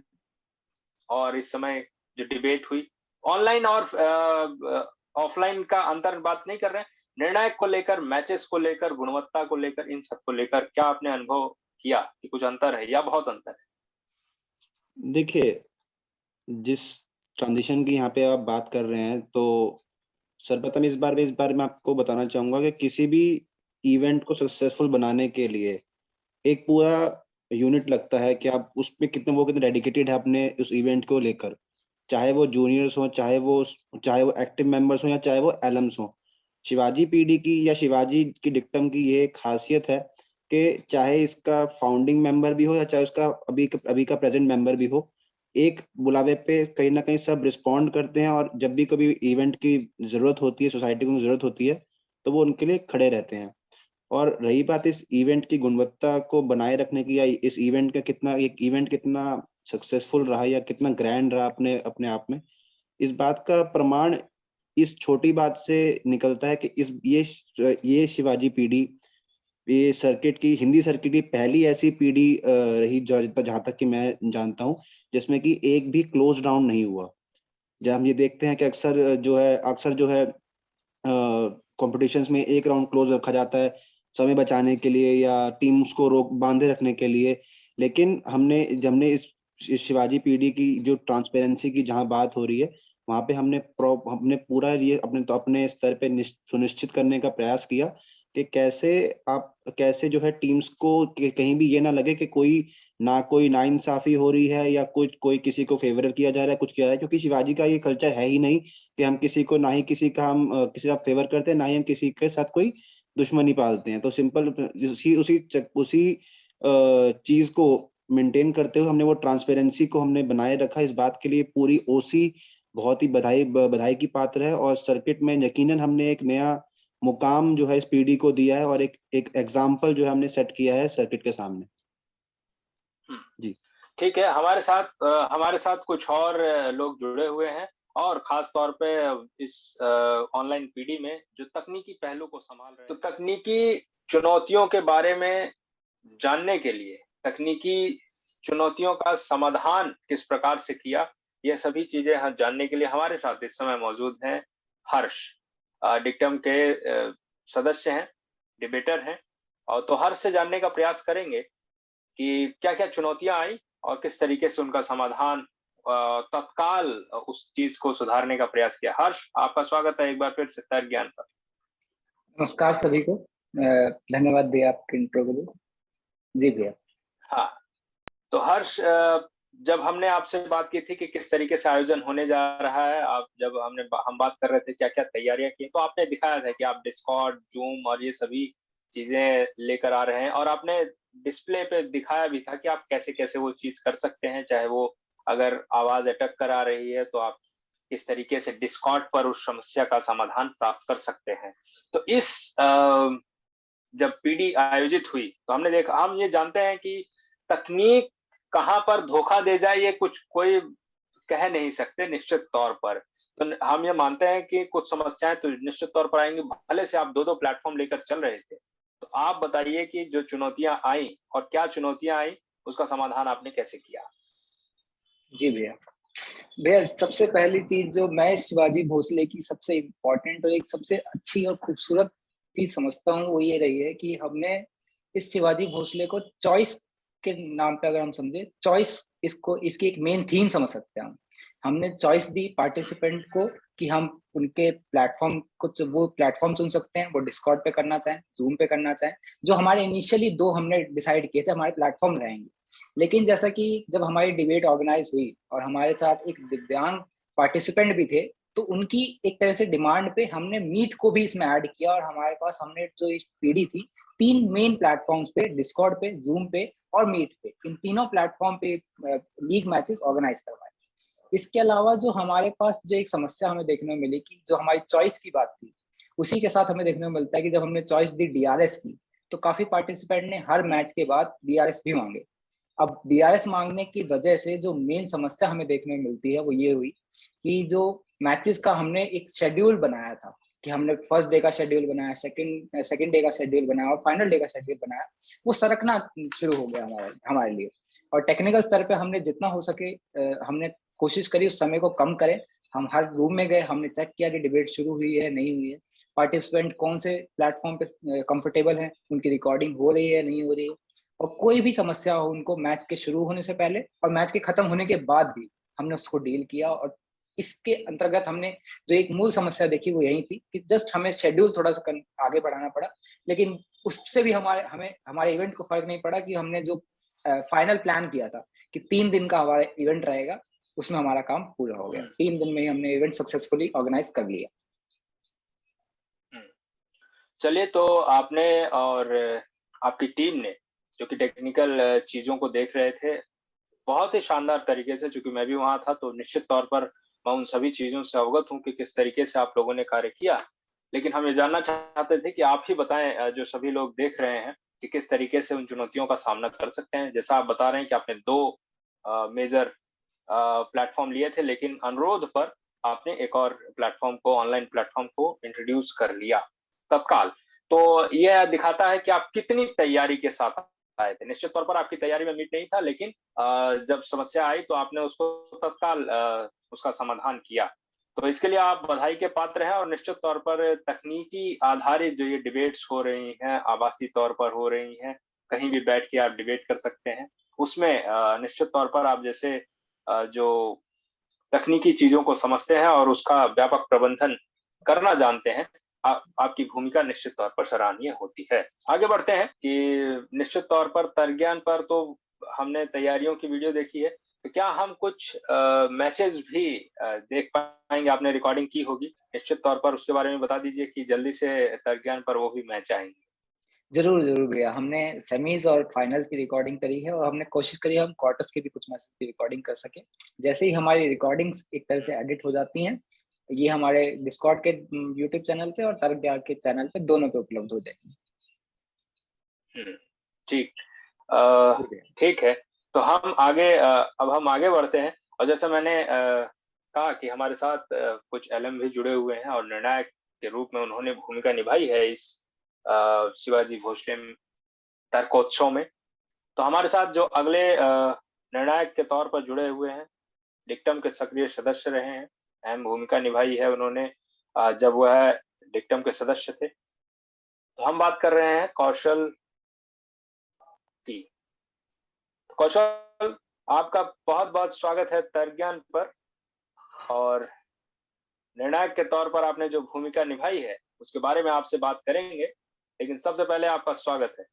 [SPEAKER 3] और इस समय जो डिबेट हुई? ऑनलाइन और ऑफलाइन का अंतर बात नहीं कर रहे हैं, निर्णायक को लेकर, मैचेस को लेकर, गुणवत्ता को लेकर, इन सब को लेकर क्या आपने अनुभव किया कि कुछ अंतर है या बहुत अंतर है?
[SPEAKER 6] देखिए, जिस ट्रांजिशन की यहाँ पे आप बात कर रहे हैं, तो सर्वप्रथम इस बार मैं आपको बताना चाहूंगा कि किसी भी इवेंट को सक्सेसफुल बनाने के लिए एक पूरा यूनिट लगता है कि आप उस पे कितने डेडिकेटेड है अपने उस इवेंट को लेकर, चाहे वो जूनियर्स हो, चाहे वो एक्टिव मेंबर्स हो, या चाहे वो एलम्स हो। शिवाजी पीडी की या शिवाजी की डिक्टम की ये खासियत है कि चाहे इसका फाउंडिंग मेंबर भी हो या चाहे उसका अभी का प्रेजेंट मेंबर भी हो, एक बुलावे पे कहीं ना कहीं सब रिस्पॉन्ड करते हैं, और जब भी कभी इवेंट की जरूरत होती है, सोसाइटी को जरूरत होती है, तो वो उनके लिए खड़े रहते हैं। और रही बात इस इवेंट की गुणवत्ता को बनाए रखने की, या इस इवेंट का एक इवेंट कितना सक्सेसफुल रहा या कितना ग्रैंड रहा अपने अपने आप में, इस बात का प्रमाण इस छोटी बात से निकलता है कि ये शिवाजी पीढ़ी, ये सर्किट की, हिंदी सर्किट की पहली ऐसी पीढ़ी रही जहां तक कि मैं जानता हूँ जिसमें कि एक भी क्लोज राउंड नहीं हुआ। जब हम ये देखते हैं कि अक्सर जो है कॉम्पिटिशन्स में एक राउंड क्लोज रखा जाता है समय बचाने के लिए या टीम्स को रोक बांधे रखने के लिए, लेकिन हमने इस शिवाजी पीढ़ी की जो ट्रांसपेरेंसी की जहां बात हो रही है, वहां पे हमने पूरा ये अपने स्तर पे सुनिश्चित करने का प्रयास किया कि कैसे जो है टीम्स को कहीं भी ये ना लगे कि कोई नाइंसाफी हो रही है या कोई किसी को फेवर किया जा रहा है, कुछ किया जा रहा है, क्योंकि शिवाजी का ये कल्चर है ही नहीं कि हम किसी का फेवर करते हैं, ना ही हम किसी के साथ कोई दुश्मनी पालते हैं। तो सिंपल उसी चीज को मेंटेन करते हुए हमने वो ट्रांसपेरेंसी को हमने बनाए रखा। इस बात के लिए पूरी ओसी बहुत ही बधाई की पात्र है, और सर्किट में यकीनन हमने एक नया मुकाम जो है इस पीढ़ी को दिया है और एक एग्जाम्पल जो है हमने सेट किया है सर्किट के सामने। जी
[SPEAKER 3] ठीक है, हमारे साथ कुछ और लोग जुड़े हुए हैं, और खास तौर पे इस ऑनलाइन पीढ़ी में जो तकनीकी पहलू को संभाल रहे हैं, तो तकनीकी चुनौतियों के बारे में जानने के लिए, तकनीकी चुनौतियों का समाधान किस प्रकार से किया, ये सभी चीजें हम जानने के लिए हमारे साथ इस समय मौजूद हैं हर्ष, डिक्टम के सदस्य हैं, डिबेटर हैं, और तो हर्ष से जानने का प्रयास करेंगे कि क्या-क्या चुनौतियां आई और किस तरीके से उनका समाधान तत्काल उस चीज को सुधारने का प्रयास किया। हर्ष, आपका स्वागत है एक बार फिर से तर्क ज्ञान पर।
[SPEAKER 7] नमस्कार सभी को, धन्यवाद भैया आपके इंट्रो के लिए। जी भैया।
[SPEAKER 3] हाँ, तो हर्ष, जब हमने आपसे बात की थी कि किस तरीके से आयोजन होने जा रहा है, जब हम बात कर रहे थे क्या-क्या तैयारियां की, तो आपने दिखाया था कि आप डिस्कॉर्ड, जूम और ये सभी चीजें लेकर आ रहे हैं, और आपने डिस्प्ले पे दिखाया भी था कि आप कैसे-कैसे वो चीज कर सकते हैं, चाहे वो अगर आवाज अटक कर आ रही है तो आप किस तरीके से डिस्कॉर्ड पर उस समस्या का समाधान प्राप्त कर सकते हैं। तो जब पीढ़ी आयोजित हुई तो हम ये जानते हैं कि तकनीक कहाँ पर धोखा दे जाए ये कोई कह नहीं सकते निश्चित तौर पर। तो हम ये मानते हैं कि कुछ समस्याएं तो निश्चित तौर पर आएंगी, भले से आप दो प्लेटफॉर्म लेकर चल रहे थे। तो आप बताइए कि जो चुनौतियां आई और क्या चुनौतियां आई, उसका समाधान आपने कैसे किया?
[SPEAKER 7] जी भैया, सबसे पहली चीज जो मैं शिवाजी भोसले की सबसे इम्पोर्टेंट और एक सबसे अच्छी और खूबसूरत चीज समझता हूँ वो ये रही है कि हमने इस शिवाजी भोसले को चॉइस के नाम पे अगर हम समझे, चॉइस इसकी एक मेन थीम समझ सकते हैं। हमने चॉइस दी पार्टिसिपेंट को कि हम उनके प्लेटफॉर्म को, वो प्लेटफॉर्म चुन सकते हैं, वो डिस्कॉर्ड पे करना चाहें, जूम पे करना चाहें। जो हमारे इनिशियली 2 हमने डिसाइड किए थे हमारे प्लेटफॉर्म रहेंगे, लेकिन जैसा कि जब हमारी डिबेट ऑर्गेनाइज हुई और हमारे साथ एक दिव्यांग पार्टिसिपेंट भी थे, तो उनकी एक तरह से डिमांड पे हमने मीट को भी इसमें ऐड किया, और हमारे पास हमने जो इस पीढ़ी थी 3 मेन प्लेटफॉर्म्स पे, डिस्कॉर्ड पे, जूम पे और मीट पे, इन तीनों प्लेटफॉर्म पे लीग मैचेस ऑर्गेनाइज करवाए। इसके अलावा जो हमारे पास जो एक समस्या हमें देखने में मिली कि जो हमारी चॉइस की बात थी, उसी के साथ हमें देखने में मिलता है कि जब हमने चॉइस दी डीआरएस की, तो काफी पार्टिसिपेंट ने हर मैच के बाद डीआरएस भी मांगे। अब डीआरएस मांगने की वजह से जो मेन समस्या हमें देखने में मिलती है वो ये हुई कि जो मैचेस का हमने एक शेड्यूल बनाया था, कि हमने फर्स्ट डे का शेड्यूल बनाया, सेकंड डे का शेड्यूल बनाया और फाइनल डे का शेड्यूल बनाया, वो सरकना शुरू हो गया हमारे लिए। और टेक्निकल स्तर पे हमने जितना हो सके हमने कोशिश करी उस समय को कम करें। हम हर रूम में गए, हमने चेक किया कि डिबेट शुरू हुई है नहीं हुई है, पार्टिसिपेंट कौन से प्लेटफॉर्म पे कंफर्टेबल हैं, उनकी रिकॉर्डिंग हो रही है नहीं हो रही है, और कोई भी समस्या हो उनको मैच के शुरू होने से पहले और मैच के खत्म होने के बाद भी हमने उसको डील किया। और इसके अंतर्गत हमने जो एक मूल समस्या देखी वो यही थी कि जस्ट हमें शेड्यूल थोड़ा सा आगे बढ़ाना पड़ा, लेकिन उससे भी हमारे इवेंट को फर्क नहीं पड़ा कि हमने जो फाइनल प्लान किया था कि 3 दिन का हमारा इवेंट रहेगा, उसमें हमारा काम पूरा हो गया। 3 दिन में ही हमने इवेंट सक्सेसफुली ऑर्गेनाइज कर लिया।
[SPEAKER 3] चलिए, तो आपने और आपकी टीम ने, जो कि टेक्निकल चीजों को देख रहे थे, बहुत ही शानदार तरीके से, चूंकि मैं भी वहां था तो निश्चित तौर पर मैं उन सभी चीजों से अवगत हूं कि किस तरीके से आप लोगों ने कार्य किया। लेकिन हम ये जानना चाहते थे कि आप ही बताएं, जो सभी लोग देख रहे हैं, कि किस तरीके से उन चुनौतियों का सामना कर सकते हैं। जैसा आप बता रहे हैं कि आपने 2 मेजर प्लेटफॉर्म लिए थे, लेकिन अनुरोध पर आपने एक और प्लेटफॉर्म को, ऑनलाइन प्लेटफॉर्म को इंट्रोड्यूस कर लिया तत्काल। तो यह दिखाता है कि आप कितनी तैयारी के साथ आए थे। निश्चित तौर पर आपकी तैयारी में मीट नहीं था, लेकिन जब समस्या आई तो आपने उसको तत्काल उसका समाधान किया। तो इसके लिए आप बधाई के पात्र हैं। और निश्चित तौर पर तकनीकी आधारित जो ये डिबेट्स हो रही हैं, आभासी तौर पर हो रही हैं, कहीं भी बैठ के आप डिबेट कर सकते हैं, उसमें निश्चित तौर पर आप जैसे जो तकनीकी चीजों को समझते हैं और उसका व्यापक प्रबंधन करना जानते हैं, आपकी भूमिका निश्चित तौर पर सराहनीय होती है। आगे बढ़ते हैं कि निश्चित तौर पर तर्कज्ञान पर तो हमने तैयारियों की वीडियो देखी है, तो क्या हम कुछ मैचेस भी देख पाएंगे? आपने रिकॉर्डिंग की होगी निश्चित तौर पर, उसके बारे में बता दीजिए कि जल्दी से तर्कज्ञान पर वो भी मैच आएंगे।
[SPEAKER 7] जरूर जरूर भैया, हमने सेमीज और फाइनल की रिकॉर्डिंग करी है और हमने कोशिश करी है हम क्वार्टर्स के भी कुछ मैचेस की रिकॉर्डिंग कर सके। जैसे ही हमारी रिकॉर्डिंग्स एक तरह से एडिट हो जाती हैं, ये हमारे डिस्कॉर्ड के यूट्यूब चैनल पे और तर्क ज्ञान के चैनल पे, दोनों पे उपलब्ध हो जाएगी।
[SPEAKER 3] ठीक ठीक है, तो हम आगे अब हम आगे बढ़ते हैं। और जैसा मैंने कहा कि हमारे साथ कुछ एलएम भी जुड़े हुए हैं और निर्णायक के रूप में उन्होंने भूमिका निभाई है इस शिवाजी भोसले तर्कोत्सव में। तो हमारे साथ जो अगले निर्णायक के तौर पर जुड़े हुए हैं, डिक्टम के सक्रिय सदस्य रहे हैं, अहम भूमिका निभाई है उन्होंने जब वह डिक्टम के सदस्य थे। तो हम बात कर रहे हैं कौशल की। तो कौशल, आपका बहुत बहुत स्वागत है तर्कज्ञान पर। और निर्णायक के तौर पर आपने जो भूमिका निभाई है उसके बारे में आपसे बात करेंगे, लेकिन सबसे पहले आपका स्वागत है।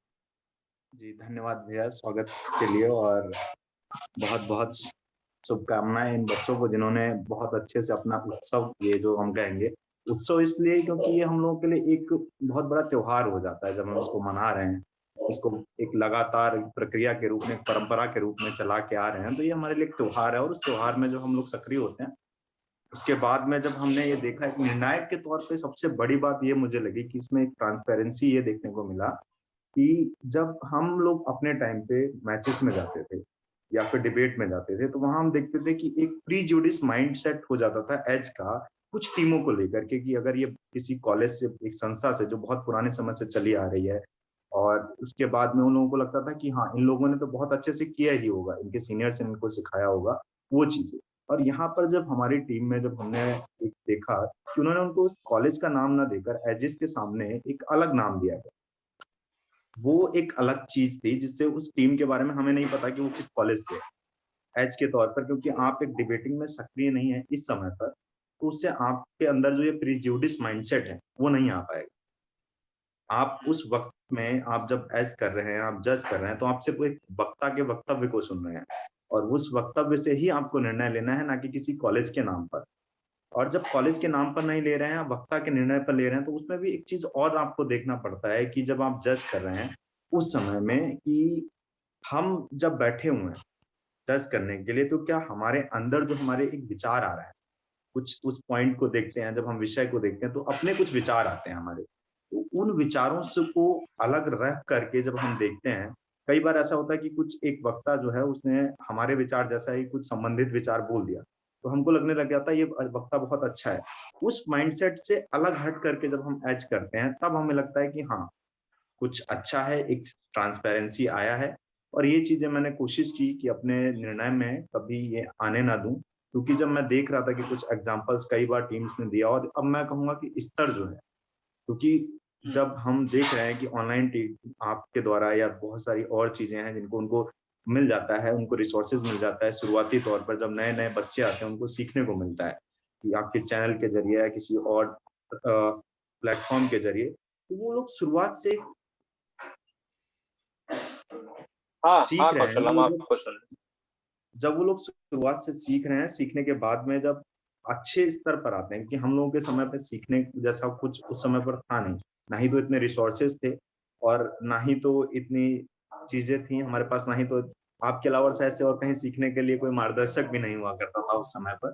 [SPEAKER 8] जी धन्यवाद भैया स्वागत के लिए, और बहुत बहुत शुभकामनाएं इन बच्चों को जिन्होंने बहुत अच्छे से अपना उत्सव, ये जो हम कहेंगे उत्सव इसलिए क्योंकि ये हम लोगों के लिए एक बहुत बड़ा त्योहार हो जाता है जब हम इसको मना रहे हैं, इसको एक लगातार प्रक्रिया के रूप में, परंपरा के रूप में चला के आ रहे हैं। तो ये हमारे लिए एक त्योहार है और उस त्योहार में जो हम लोग सक्रिय होते हैं, उसके बाद में जब हमने ये देखा एक निर्णायक के तौर पे सबसे बड़ी बात ये मुझे लगी कि इसमें एक ट्रांसपेरेंसी ये देखने को मिला कि जब हम लोग अपने टाइम पे मैचेस में जाते थे या फिर डिबेट में जाते थे, तो वहां हम देखते थे कि एक प्रीजुडिस माइंडसेट हो जाता था एज का कुछ टीमों को लेकर के, कि अगर ये किसी कॉलेज से, एक संस्था से जो बहुत पुराने समय से चली आ रही है, और उसके बाद में उन लोगों को लगता था कि हाँ इन लोगों ने तो बहुत अच्छे से किया ही होगा, इनके सीनियर्स ने इनको सिखाया होगा वो चीजें। और यहाँ पर जब हमारी टीम में जब हमने एक देखा कि उन्होंने उनको कॉलेज का नाम ना देकर एजिस के सामने एक अलग नाम दिया गया, वो एक अलग चीज थी जिससे उस टीम के बारे में हमें नहीं पता कि वो किस कॉलेज से एज के तौर पर, क्योंकि आप एक डिबेटिंग में सक्रिय नहीं है इस समय पर, तो उससे आपके अंदर जो ये प्रीजुडिस माइंडसेट है वो नहीं आ पाएगा। आप उस वक्त में आप जब एज कर रहे हैं, आप जज कर रहे हैं, तो आप सिर्फ एक वक्ता के वक्तव्य को सुन रहे हैं और उस वक्तव्य से ही आपको निर्णय लेना है, ना कि किसी कॉलेज के नाम पर। और जब कॉलेज के नाम पर नहीं ले रहे हैं, आप वक्ता के निर्णय पर ले रहे हैं, तो उसमें भी एक चीज और आपको देखना पड़ता है कि जब आप जज कर रहे हैं उस समय में, कि हम जब बैठे हुए हैं जज करने के लिए, तो क्या हमारे अंदर जो हमारे एक विचार आ रहा है, कुछ उस पॉइंट को देखते हैं, जब हम विषय को देखते हैं तो अपने कुछ विचार आते हैं हमारे, तो उन विचारों से को अलग रख करके जब हम देखते हैं, कई बार ऐसा होता है कि कुछ एक वक्ता जो है उसने हमारे विचार जैसा ही कुछ संबंधित विचार बोल दिया, तो हमको लगने लग जाता है ये वक्ता बहुत अच्छा है। उस माइंडसेट से अलग हट करके जब हम एज करते हैं, तब हमें लगता है कि हाँ कुछ अच्छा है, एक ट्रांसपेरेंसी आया है। और ये चीजें मैंने कोशिश की कि अपने निर्णय में कभी ये आने ना दूं, क्योंकि जब मैं देख रहा था कि कुछ एग्जांपल्स कई बार टीम्स ने दिया, और अब मैं कहूंगा कि स्तर जो है, क्योंकि जब हम देख रहे हैं कि ऑनलाइन टीम आपके द्वारा या बहुत सारी और चीजें हैं जिनको उनको मिल जाता है, उनको रिसोर्सेज मिल जाता है, शुरुआती तौर पर जब नए नए बच्चे आते हैं उनको सीखने को मिलता है कि आपके चैनल के जरिए या किसी और प्लेटफॉर्म के जरिए, तो वो लोग शुरुआत से सीख रहे हैं। जब वो लोग शुरुआत से सीख रहे हैं, सीखने के बाद में जब अच्छे स्तर पर आते हैं, कि हम लोगों के समय पे सीखने जैसा कुछ उस समय पर था नहीं, ना ही तो इतने रिसोर्सेज थे और ना ही तो इतनी चीजें थी हमारे पास, ना ही तो आपके अलावा शायद से और कहीं सीखने के लिए कोई मार्गदर्शक भी नहीं हुआ करता था उस समय पर,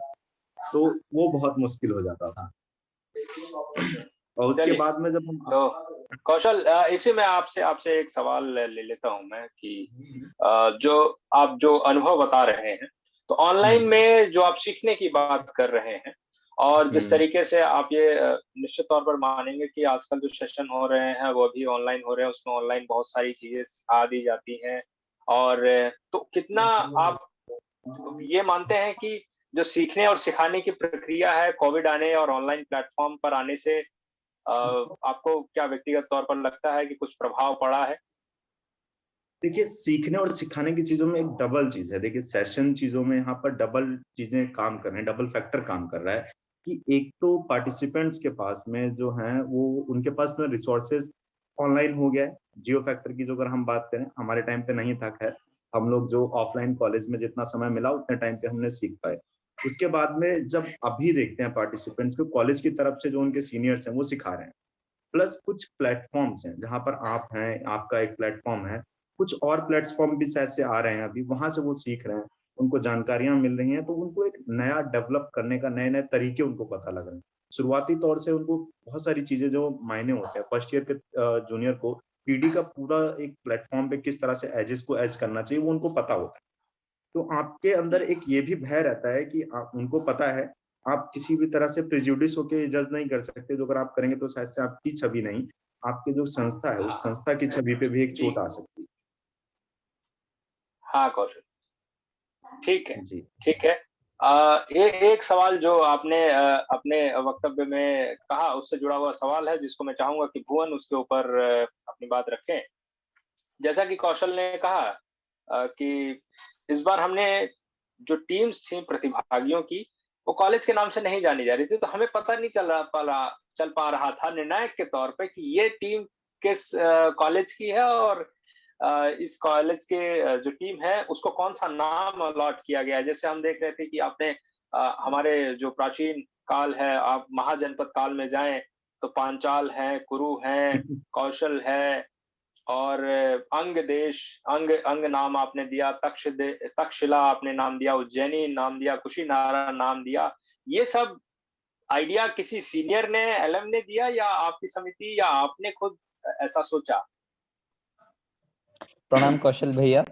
[SPEAKER 8] तो वो बहुत मुश्किल हो जाता था। और उसके
[SPEAKER 3] चलिए,
[SPEAKER 8] बाद में जब हम
[SPEAKER 3] तो कौशल, इसी में आपसे एक सवाल ले लेता हूं मैं कि जो आप जो अनुभव बता रहे हैं, तो ऑनलाइन में जो आप सीखने की बात कर रहे हैं और जिस तरीके से आप ये निश्चित तौर पर मानेंगे कि आजकल जो सेशन हो रहे हैं वो भी ऑनलाइन हो रहे हैं, उसमें ऑनलाइन बहुत सारी चीजें सिखा दी जाती हैं। और तो कितना आप ये मानते हैं कि जो सीखने और सिखाने की प्रक्रिया है, कोविड आने और ऑनलाइन प्लेटफॉर्म पर आने से आपको क्या व्यक्तिगत तौर पर लगता है कि कुछ प्रभाव पड़ा है?
[SPEAKER 8] देखिए, सीखने और सिखाने की चीजों में एक डबल चीज है। देखिए, सेशन चीजों में यहाँ पर डबल चीजें काम कर रहे हैं, डबल फैक्टर काम कर रहा है कि एक तो पार्टिसिपेंट्स के पास में जो है वो उनके पास में रिसोर्सेज ऑनलाइन हो गया है। जियो फैक्टर की जो अगर हम बात करें, हमारे टाइम पे नहीं था, खैर हम लोग जो ऑफलाइन कॉलेज में जितना समय मिला उतने टाइम पे हमने सीख पाए। उसके बाद में जब अभी देखते हैं पार्टिसिपेंट्स को, कॉलेज की तरफ से जो उनके सीनियर्स हैं वो सिखा रहे हैं, प्लस कुछ प्लेटफॉर्म्स हैं जहां पर आप हैं, आपका एक प्लेटफॉर्म है, कुछ और प्लेटफॉर्म भी शायद से आ रहे हैं अभी, वहां से वो सीख रहे हैं, उनको जानकारियां मिल रही हैं, तो उनको एक नया डेवलप करने का नए नए तरीके उनको पता लग रहे हैं। शुरुआती तौर से उनको बहुत सारी चीजें जो मायने होते हैं, फर्स्ट ईयर के जूनियर को पीडी का पूरा एक प्लेटफॉर्म पे किस तरह से एजेस को एज करना चाहिए वो उनको पता होता है। तो आपके अंदर एक ये भी भय रहता है कि उनको पता है, आप किसी भी तरह से प्रिजुडिस होके जज नहीं कर सकते, जो अगर आप करेंगे तो शायद से आपकी छवि नहीं, आपकी जो संस्था है उस संस्था की छवि पे भी एक चोट आ सकती है।
[SPEAKER 3] हाँ कौशल, ठीक है,
[SPEAKER 8] जी।
[SPEAKER 3] ठीक है। एक सवाल जो आपने अपने वक्तव्य में कहा उससे जुड़ा हुआ सवाल है जिसको मैं चाहूंगा कि भुवन उसके ऊपर अपनी बात रखें। जैसा कि कौशल ने कहा कि इस बार हमने जो टीम्स थी प्रतिभागियों की, वो कॉलेज के नाम से नहीं जानी जा रही थी, तो हमें पता नहीं चल पा रहा था निर्णायक के तौर पे कि ये टीम किस कॉलेज की है और इस कॉलेज के जो टीम है उसको कौन सा नाम अलॉट किया गया है। जैसे हम देख रहे थे कि आपने हमारे जो प्राचीन काल है, आप महाजनपद काल में जाएं तो पांचाल है, कुरु है, कौशल है और अंग देश, अंग अंग नाम आपने दिया, तक्षशिला आपने नाम दिया, उज्जैनी नाम दिया, कुशीनारा नाम दिया। ये सब आइडिया किसी सीनियर ने, एलएम ने दिया या आपकी समिति या आपने खुद ऐसा सोचा?
[SPEAKER 1] प्रणाम कौशल भैया।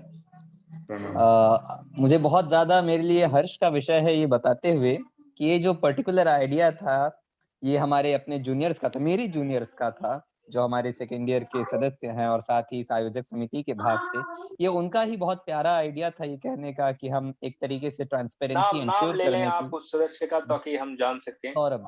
[SPEAKER 1] मुझे बहुत ज्यादा मेरे लिए हर्ष का विषय है ये बताते हुए कि ये जो पर्टिकुलर आइडिया था ये हमारे अपने जूनियर्स का था, मेरी जूनियर्स का था, जो हमारे सेकेंड ईयर के सदस्य हैं और साथ ही इस आयोजक समिति के भाग थे। ये उनका ही बहुत प्यारा आइडिया था ये कहने का कि हम एक तरीके से ट्रांसपेरेंसी
[SPEAKER 3] नाम
[SPEAKER 1] इंश्योर
[SPEAKER 3] ले लें
[SPEAKER 1] करने
[SPEAKER 3] आप
[SPEAKER 1] की।
[SPEAKER 3] उस सदस्य का ताकि हम जान सकें।
[SPEAKER 1] सौरभ,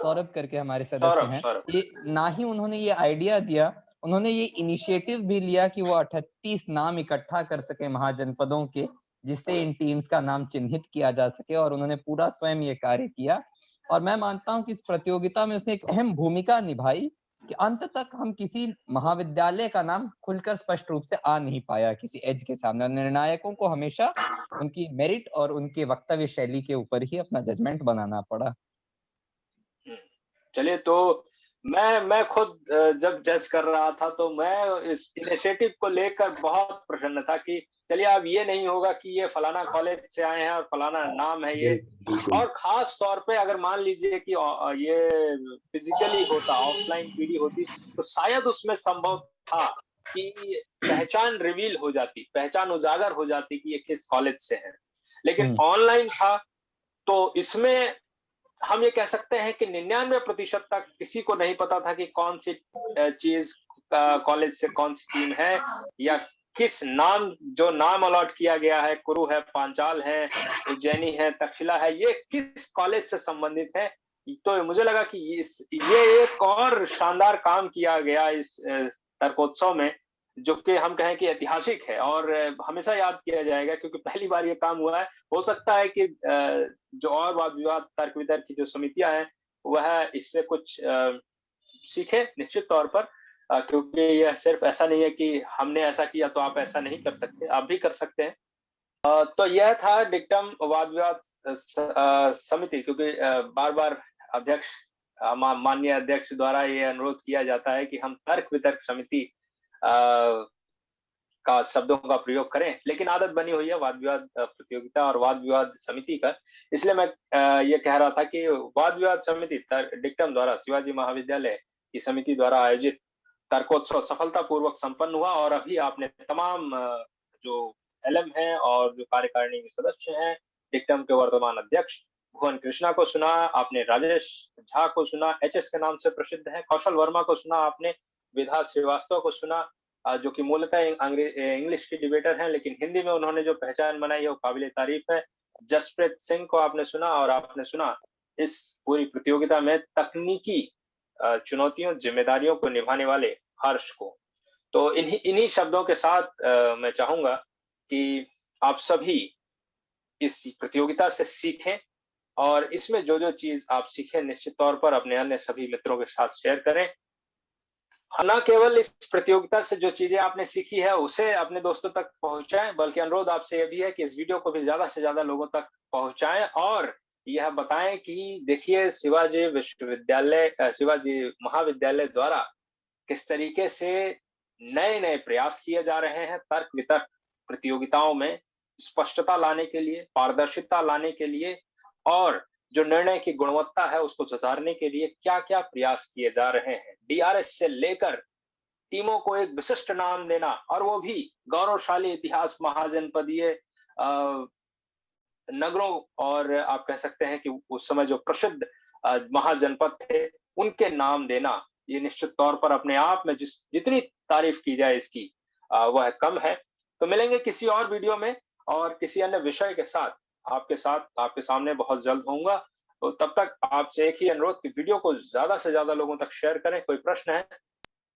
[SPEAKER 1] सौरभ करके हमारे सदस्य हैं।
[SPEAKER 3] सौरभ।
[SPEAKER 1] ये ना ही उन्होंने ये आइडिया दिया, उन्होंने ये इनिशिएटिव भी लिया कि वो 38 नाम इकट्ठा कर सके महाजनपदों के, जिससे इन टीम्स का नाम चिन्हित किया जा सके, और उन्होंने पूरा स्वयं ये कार्य किया। और मैं मानता हूं कि इस प्रतियोगिता में उसने एक अहम भूमिका निभाई कि अंत तक हम किसी महाविद्यालय का नाम खुलकर स्पष्ट रूप से आ नहीं पाया किसी एज के सामने। निर्णायकों को हमेशा उनकी मेरिट और उनके वक्तव्य शैली के ऊपर ही अपना जजमेंट बनाना पड़ा।
[SPEAKER 3] चलिए, तो मैं खुद जब जज कर रहा था तो मैं इस इनिशिएटिव को लेकर बहुत प्रसन्न था कि चलिए अब ये नहीं होगा कि ये फलाना कॉलेज से आए हैं और फलाना नाम है ये। और खास तौर पे अगर मान लीजिए कि ये फिजिकली होता, ऑफलाइन पीडी होती, तो शायद उसमें संभव था कि पहचान रिवील हो जाती, पहचान उजागर हो जाती कि ये किस कॉलेज से है। लेकिन ऑनलाइन था तो इसमें हम ये कह सकते हैं कि 99% तक किसी को नहीं पता था कि कौन सी चीज कॉलेज से कौन सी टीम है या किस नाम, जो नाम अलॉट किया गया है, कुरु है, पांचाल है, उज्जैनी है, तक्षशिला है, ये किस कॉलेज से संबंधित है। तो मुझे लगा कि ये एक और शानदार काम किया गया इस तर्कोत्सव में, जो कि हम कहें कि ऐतिहासिक है और हमेशा याद किया जाएगा क्योंकि पहली बार ये काम हुआ है। हो सकता है कि जो और वाद विवाद तर्क वितर्क की जो समितियां हैं वह इससे कुछ सीखे निश्चित तौर पर, क्योंकि यह सिर्फ ऐसा नहीं है कि हमने ऐसा किया तो आप ऐसा नहीं कर सकते, आप भी कर सकते हैं। तो यह था डिक्टम वाद विवाद समिति, क्योंकि बार बार अध्यक्ष, माननीय अध्यक्ष द्वारा ये अनुरोध किया जाता है कि हम तर्क वितर्क समिति का शब्दों का प्रयोग करें, लेकिन आदत बनी हुई है वाद विवाद प्रतियोगिता और वाद विवाद समिति का। इसलिए मैं ये कह रहा था कि वाद विवाद समिति डिक्टम द्वारा शिवाजी महाविद्यालय की समिति द्वारा आयोजित तर्कोत्सव सफलतापूर्वक संपन्न हुआ और अभी आपने तमाम जो एलएम हैं और जो कार्यकारिणी के सदस्य हैं, डिक्टम के वर्तमान अध्यक्ष भुवन कृष्णा को सुना आपने, राजेश झा को सुना, एचएस के नाम से प्रसिद्ध है, कौशल वर्मा को सुना आपने, विधा श्रीवास्तव को सुना जो कि मूलतः इंग्लिश की डिबेटर हैं, लेकिन हिंदी में उन्होंने जो पहचान बनाई है वो काबिले तारीफ है। जसप्रीत सिंह को आपने सुना और आपने सुना इस पूरी प्रतियोगिता में तकनीकी चुनौतियों जिम्मेदारियों को निभाने वाले हर्ष को। तो इन्हीं शब्दों के साथ मैं चाहूंगा कि आप सभी इस प्रतियोगिता से सीखें और इसमें जो जो चीज आप सीखें निश्चित तौर पर अपने अन्य सभी मित्रों के साथ शेयर करें। न केवल इस प्रतियोगिता से जो चीजें आपने सीखी है उसे अपने दोस्तों तक पहुंचाएं, बल्कि अनुरोध आपसे यह भी है कि इस वीडियो को भी ज्यादा से ज्यादा लोगों तक पहुंचाएं और यह बताएं कि देखिए शिवाजी विश्वविद्यालय शिवाजी महाविद्यालय द्वारा किस तरीके से नए नए प्रयास किए जा रहे हैं तर्क वितर्क प्रतियोगिताओं में स्पष्टता लाने के लिए, पारदर्शिता लाने के लिए और जो निर्णय की गुणवत्ता है उसको सुधारने के लिए क्या क्या प्रयास किए जा रहे हैं। डीआरएस से लेकर टीमों को एक विशिष्ट नाम देना और वो भी गौरवशाली इतिहास महाजनपदीय नगरों और आप कह सकते हैं कि उस समय जो प्रसिद्ध महाजनपद थे उनके नाम देना, ये निश्चित तौर पर अपने आप में जितनी तारीफ की जाए इसकी वह कम है। तो मिलेंगे किसी और वीडियो में और किसी अन्य विषय के साथ आपके सामने बहुत जल्द होऊंगा। तो तब तक आपसे एक ही अनुरोध कि वीडियो को ज्यादा से ज्यादा लोगों तक शेयर करें। कोई प्रश्न है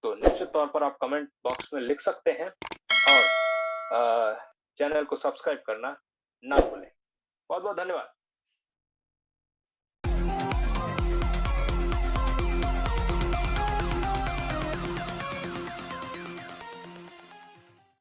[SPEAKER 3] तो निश्चित तौर पर आप कमेंट बॉक्स में लिख सकते हैं और चैनल को सब्सक्राइब करना ना भूलें। बहुत बहुत धन्यवाद।